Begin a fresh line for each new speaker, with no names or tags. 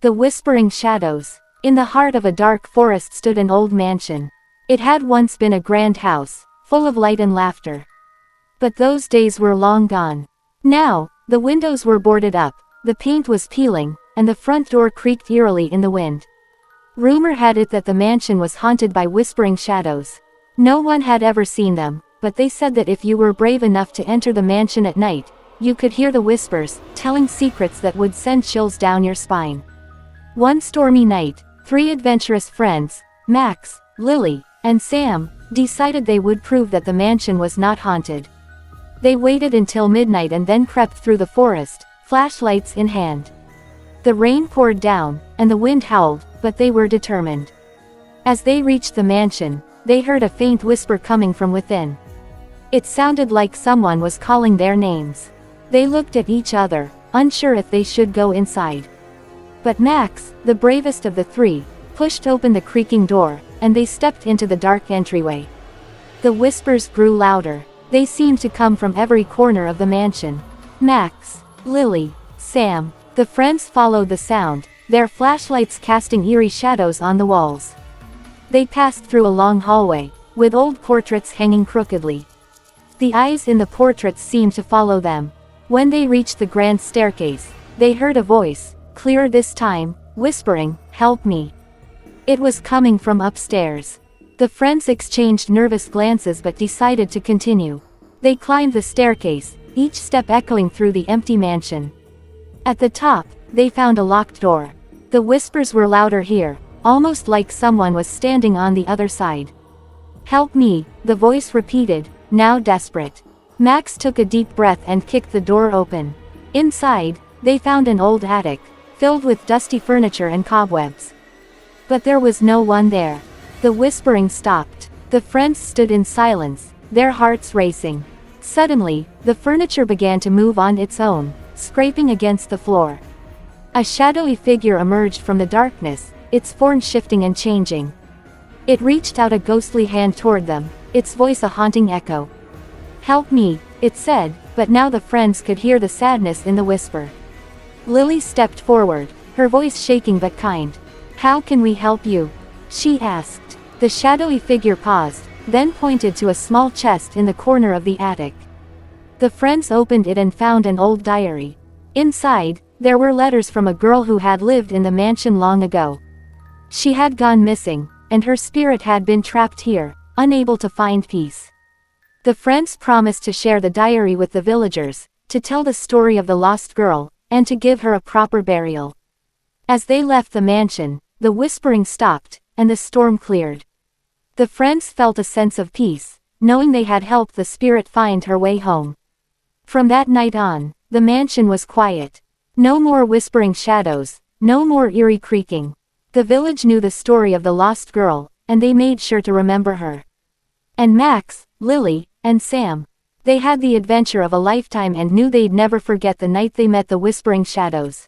The Whispering Shadows. In the heart of a dark forest stood an old mansion. It had once been a grand house, full of light and laughter. But those days were long gone. Now, the windows were boarded up, the paint was peeling, and the front door creaked eerily in the wind. Rumor had it that the mansion was haunted by whispering shadows. No one had ever seen them, but they said that if you were brave enough to enter the mansion at night, you could hear the whispers, telling secrets that would send chills down your spine. One stormy night, 3 adventurous friends, Max, Lily, and Sam, decided they would prove that the mansion was not haunted. They waited until midnight and then crept through the forest, flashlights in hand. The rain poured down, and the wind howled, but they were determined. As they reached the mansion, they heard a faint whisper coming from within. It sounded like someone was calling their names. They looked at each other, unsure if they should go inside. But Max, the bravest of the 3, pushed open the creaking door, and they stepped into the dark entryway. The whispers grew louder. They seemed to come from every corner of the mansion. Max, Lily, Sam, the friends followed the sound, their flashlights casting eerie shadows on the walls. They passed through a long hallway, with old portraits hanging crookedly. The eyes in the portraits seemed to follow them. When they reached the grand staircase, they heard a voice, clearer this time, whispering, "Help me." It was coming from upstairs. The friends exchanged nervous glances but decided to continue. They climbed the staircase, each step echoing through the empty mansion. At the top, they found a locked door. The whispers were louder here, almost like someone was standing on the other side. "Help me," the voice repeated, now desperate. Max took a deep breath and kicked the door open. Inside, they found an old attic, filled with dusty furniture and cobwebs. But there was no one there. The whispering stopped. The friends stood in silence, their hearts racing. Suddenly, the furniture began to move on its own, scraping against the floor. A shadowy figure emerged from the darkness, its form shifting and changing. It reached out a ghostly hand toward them, its voice a haunting echo. "Help me," it said, but now the friends could hear the sadness in the whisper. Lily stepped forward, her voice shaking but kind. "How can we help you?" she asked. The shadowy figure paused, then pointed to a small chest in the corner of the attic. The friends opened it and found an old diary. Inside, there were letters from a girl who had lived in the mansion long ago. She had gone missing, and her spirit had been trapped here, unable to find peace. The friends promised to share the diary with the villagers, to tell the story of the lost girl, and to give her a proper burial. As they left the mansion, the whispering stopped, and the storm cleared. The friends felt a sense of peace, knowing they had helped the spirit find her way home. From that night on, the mansion was quiet. No more whispering shadows, no more eerie creaking. The village knew the story of the lost girl, and they made sure to remember her. And Max, Lily, and Sam, they had the adventure of a lifetime and knew they'd never forget the night they met the whispering shadows.